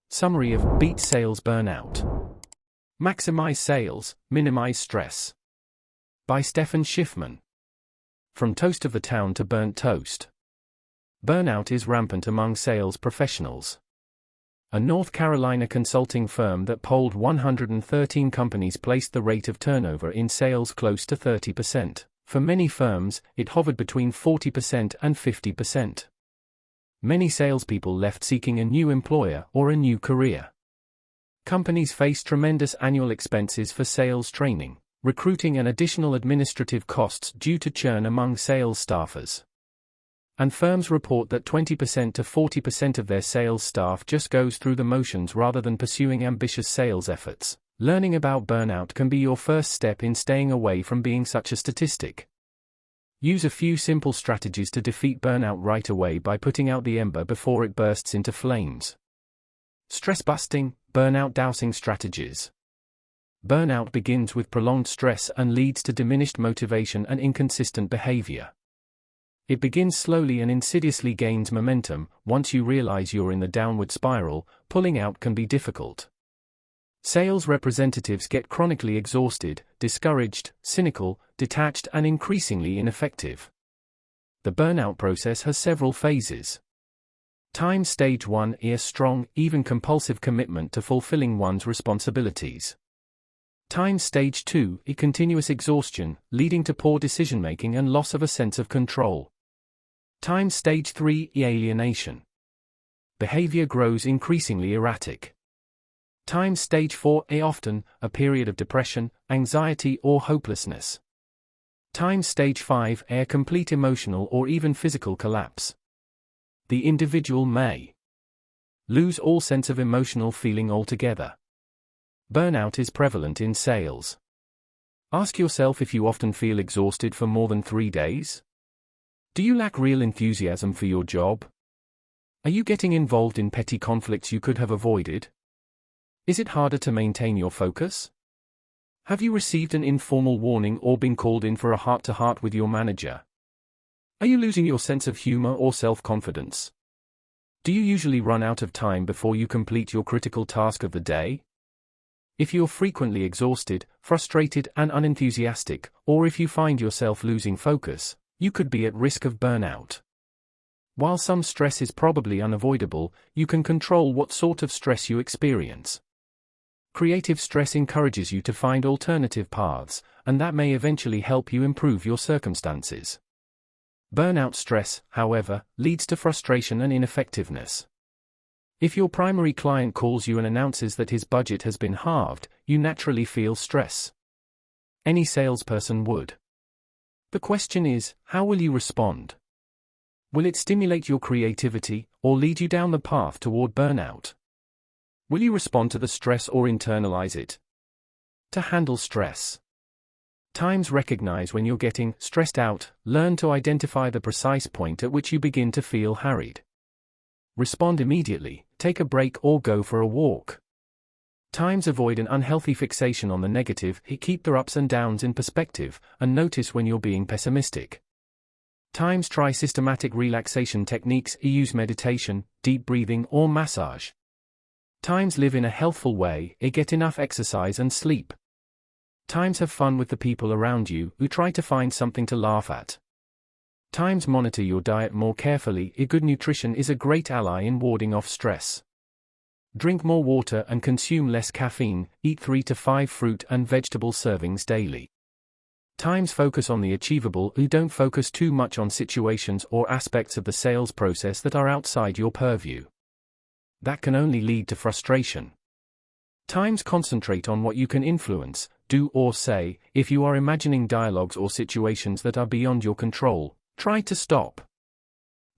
Summary of Beat Sales Burnout. Maximize Sales, Minimize Stress. By Stephen Schiffman. From toast of the town to burnt toast. Burnout is rampant among sales professionals. A North Carolina consulting firm that polled 113 companies placed the rate of turnover in sales close to 30%. For many firms, it hovered between 40% and 50%. Many salespeople left seeking a new employer or a new career. Companies face tremendous annual expenses for sales training, recruiting, and additional administrative costs due to churn among sales staffers. And firms report that 20% to 40% of their sales staff just goes through the motions rather than pursuing ambitious sales efforts. Learning about burnout can be your first step in staying away from being such a statistic. Use a few simple strategies to defeat burnout right away by putting out the ember before it bursts into flames. Stress-busting, burnout dousing strategies. Burnout begins with prolonged stress and leads to diminished motivation and inconsistent behavior. It begins slowly and insidiously gains momentum. Once you realize you're in the downward spiral, pulling out can be difficult. Sales representatives get chronically exhausted, discouraged, cynical, detached, and increasingly ineffective. The burnout process has several phases. Time Stage 1 is strong, even compulsive commitment to fulfilling one's responsibilities. Time Stage 2 is continuous exhaustion, leading to poor decision-making and loss of a sense of control. Time Stage 3 is alienation. Behavior grows increasingly erratic. Time Stage 4 is often a period of depression, anxiety, or hopelessness. Time Stage 5 is a complete emotional or even physical collapse. The individual may lose all sense of emotional feeling altogether. Burnout is prevalent in sales. Ask yourself if you often feel exhausted for more than 3 days. Do you lack real enthusiasm for your job? Are you getting involved in petty conflicts you could have avoided? Is it harder to maintain your focus? Have you received an informal warning or been called in for a heart-to-heart with your manager? Are you losing your sense of humor or self-confidence? Do you usually run out of time before you complete your critical task of the day? If you're frequently exhausted, frustrated, and unenthusiastic, or if you find yourself losing focus, you could be at risk of burnout. While some stress is probably unavoidable, you can control what sort of stress you experience. Creative stress encourages you to find alternative paths, and that may eventually help you improve your circumstances. Burnout stress, however, leads to frustration and ineffectiveness. If your primary client calls you and announces that his budget has been halved, you naturally feel stress. Any salesperson would. The question is, how will you respond? Will it stimulate your creativity, or lead you down the path toward burnout? Will you respond to the stress or internalize it? To handle stress. Times recognize when you're getting stressed out. Learn to identify the precise point at which you begin to feel harried. Respond immediately, take a break or go for a walk. Times avoid an unhealthy fixation on the negative. Keep the ups and downs in perspective, and notice when you're being pessimistic. Times try systematic relaxation techniques. Use meditation, deep breathing, or massage. Times live in a healthful way. Get enough exercise and sleep. Times have fun with the people around you. Try to find something to laugh at. Times monitor your diet more carefully. Good nutrition is a great ally in warding off stress. Drink more water and consume less caffeine. Eat 3 to 5 fruit and vegetable servings daily. Times focus on the achievable. Don't focus too much on situations or aspects of the sales process that are outside your purview. That can only lead to frustration. Times concentrate on what you can influence, do or say. If you are imagining dialogues or situations that are beyond your control, try to stop.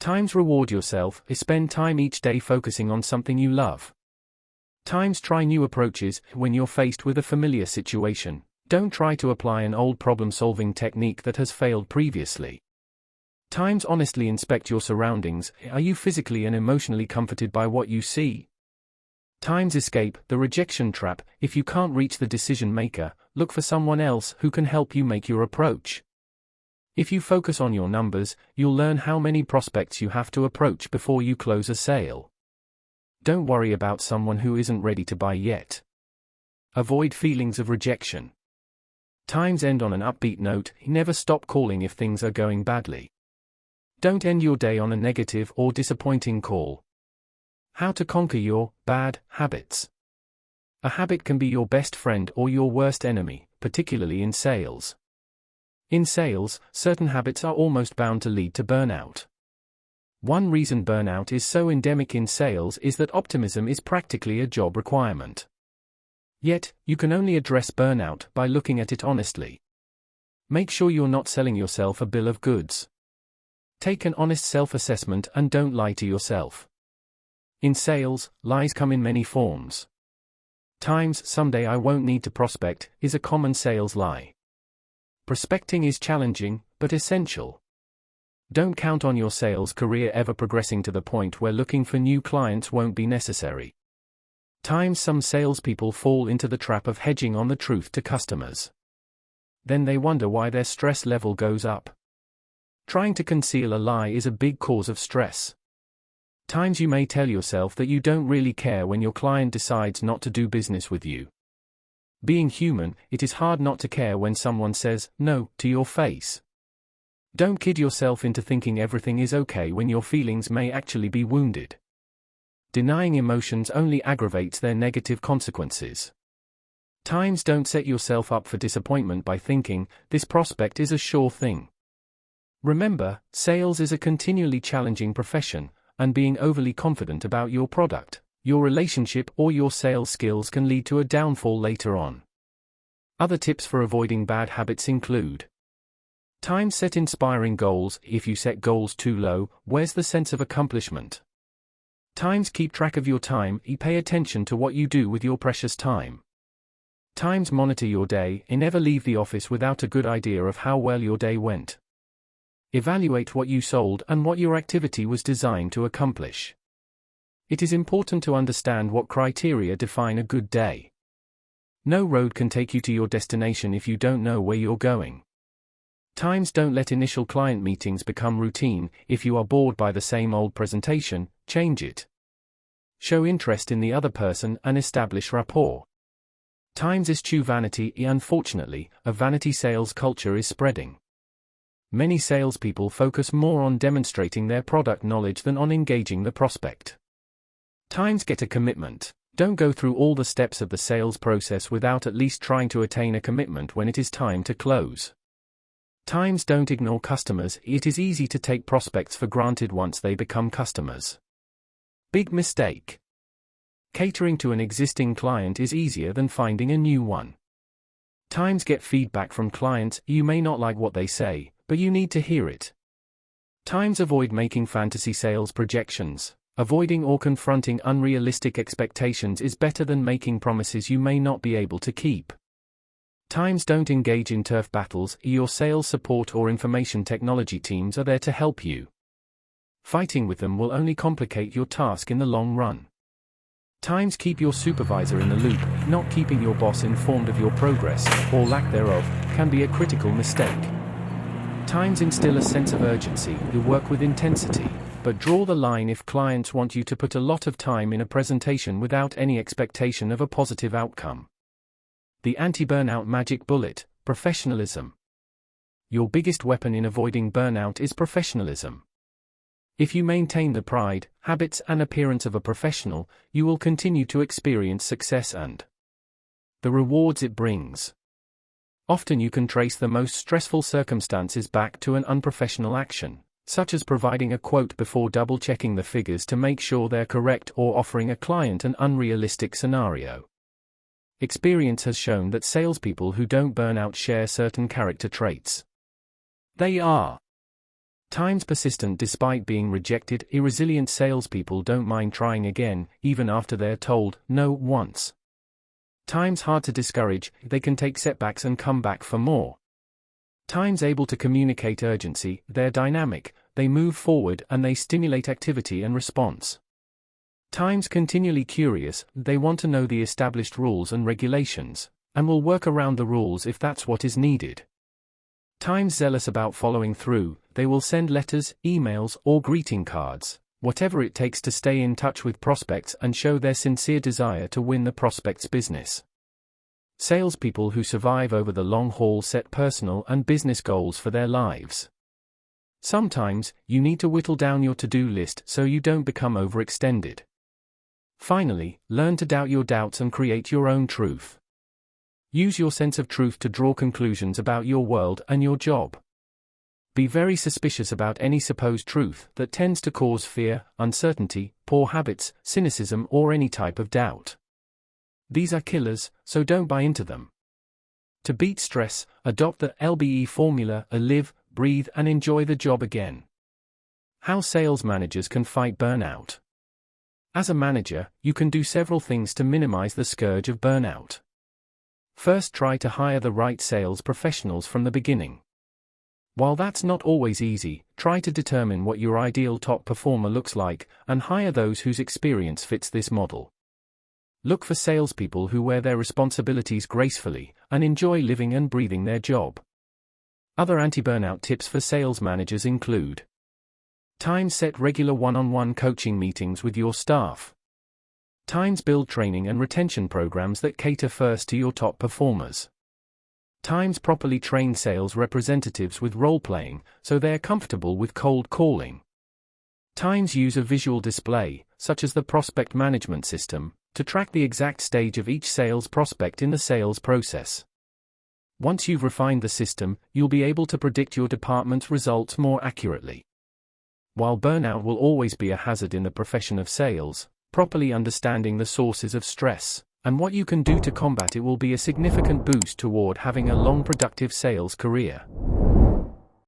Times reward yourself. Spend time each day focusing on something you love. Times try new approaches. When you're faced with a familiar situation, don't try to apply an old problem-solving technique that has failed previously. Times honestly inspect your surroundings. Are you physically and emotionally comforted by what you see? Times escape the rejection trap. If you can't reach the decision maker, look for someone else who can help you make your approach. If you focus on your numbers, you'll learn how many prospects you have to approach before you close a sale. Don't worry about someone who isn't ready to buy yet. Avoid feelings of rejection. Times end on an upbeat note. Never stop calling if things are going badly. Don't end your day on a negative or disappointing call. How to conquer your bad habits. A habit can be your best friend or your worst enemy, particularly in sales. In sales, certain habits are almost bound to lead to burnout. One reason burnout is so endemic in sales is that optimism is practically a job requirement. Yet, you can only address burnout by looking at it honestly. Make sure you're not selling yourself a bill of goods. Take an honest self-assessment and don't lie to yourself. In sales, lies come in many forms. Times, someday I won't need to prospect, is a common sales lie. Prospecting is challenging, but essential. Don't count on your sales career ever progressing to the point where looking for new clients won't be necessary. Times, some salespeople fall into the trap of hedging on the truth to customers. Then they wonder why their stress level goes up. Trying to conceal a lie is a big cause of stress. Times, you may tell yourself that you don't really care when your client decides not to do business with you. Being human, it is hard not to care when someone says no to your face. Don't kid yourself into thinking everything is okay when your feelings may actually be wounded. Denying emotions only aggravates their negative consequences. Times, don't set yourself up for disappointment by thinking, this prospect is a sure thing. Remember, sales is a continually challenging profession, and being overly confident about your product, your relationship or your sales skills can lead to a downfall later on. Other tips for avoiding bad habits include: times, set inspiring goals. If you set goals too low, where's the sense of accomplishment? Times, keep track of your time. Pay attention to what you do with your precious time. Times, monitor your day. Never leave the office without a good idea of how well your day went. Evaluate what you sold and what your activity was designed to accomplish. It is important to understand what criteria define a good day. No road can take you to your destination if you don't know where you're going. Times, don't let initial client meetings become routine. If you are bored by the same old presentation, change it. Show interest in the other person and establish rapport. Times, eschew vanity. Unfortunately, a vanity sales culture is spreading. Many salespeople focus more on demonstrating their product knowledge than on engaging the prospect. Times, get a commitment. Don't go through all the steps of the sales process without at least trying to attain a commitment when it is time to close. Times, don't ignore customers. It is easy to take prospects for granted once they become customers. Big mistake. Catering to an existing client is easier than finding a new one. Times, get feedback from clients. You may not like what they say, but you need to hear it. Times, avoid making fantasy sales projections. Avoiding or confronting unrealistic expectations is better than making promises you may not be able to keep. Times, don't engage in turf battles. Your sales support or information technology teams are there to help you. Fighting with them will only complicate your task in the long run. Times, keep your supervisor in the loop. Not keeping your boss informed of your progress, or lack thereof, can be a critical mistake. Times, instill a sense of urgency. You work with intensity, but draw the line if clients want you to put a lot of time in a presentation without any expectation of a positive outcome. The anti-burnout magic bullet: professionalism. Your biggest weapon in avoiding burnout is professionalism. If you maintain the pride, habits and appearance of a professional, you will continue to experience success and the rewards it brings. Often you can trace the most stressful circumstances back to an unprofessional action, such as providing a quote before double-checking the figures to make sure they're correct or offering a client an unrealistic scenario. Experience has shown that salespeople who don't burn out share certain character traits. They are: times, persistent despite being rejected. Irresilient salespeople don't mind trying again, even after they're told no once. Times, hard to discourage. They can take setbacks and come back for more. Times, able to communicate urgency. They're dynamic, they move forward and they stimulate activity and response. Times, continually curious. They want to know the established rules and regulations, and will work around the rules if that's what is needed. Times, zealous about following through. They will send letters, emails, or greeting cards, Whatever it takes to stay in touch with prospects and show their sincere desire to win the prospect's business. Salespeople who survive over the long haul set personal and business goals for their lives. Sometimes, you need to whittle down your to-do list so you don't become overextended. Finally, learn to doubt your doubts and create your own truth. Use your sense of truth to draw conclusions about your world and your job. Be very suspicious about any supposed truth that tends to cause fear, uncertainty, poor habits, cynicism, or any type of doubt. These are killers, so don't buy into them. To beat stress, adopt the LBE formula: live, breathe, and enjoy the job again. How sales managers can fight burnout. As a manager, you can do several things to minimize the scourge of burnout. First, try to hire the right sales professionals from the beginning. While that's not always easy, try to determine what your ideal top performer looks like, and hire those whose experience fits this model. Look for salespeople who wear their responsibilities gracefully, and enjoy living and breathing their job. Other anti-burnout tips for sales managers include: times set regular one-on-one coaching meetings with your staff. Times build training and retention programs that cater first to your top performers. Times properly train sales representatives with role-playing, so they're comfortable with cold calling. Times use a visual display, such as the prospect management system, to track the exact stage of each sales prospect in the sales process. Once you've refined the system, you'll be able to predict your department's results more accurately. While burnout will always be a hazard in the profession of sales, properly understanding the sources of stress and what you can do to combat it will be a significant boost toward having a long, productive sales career.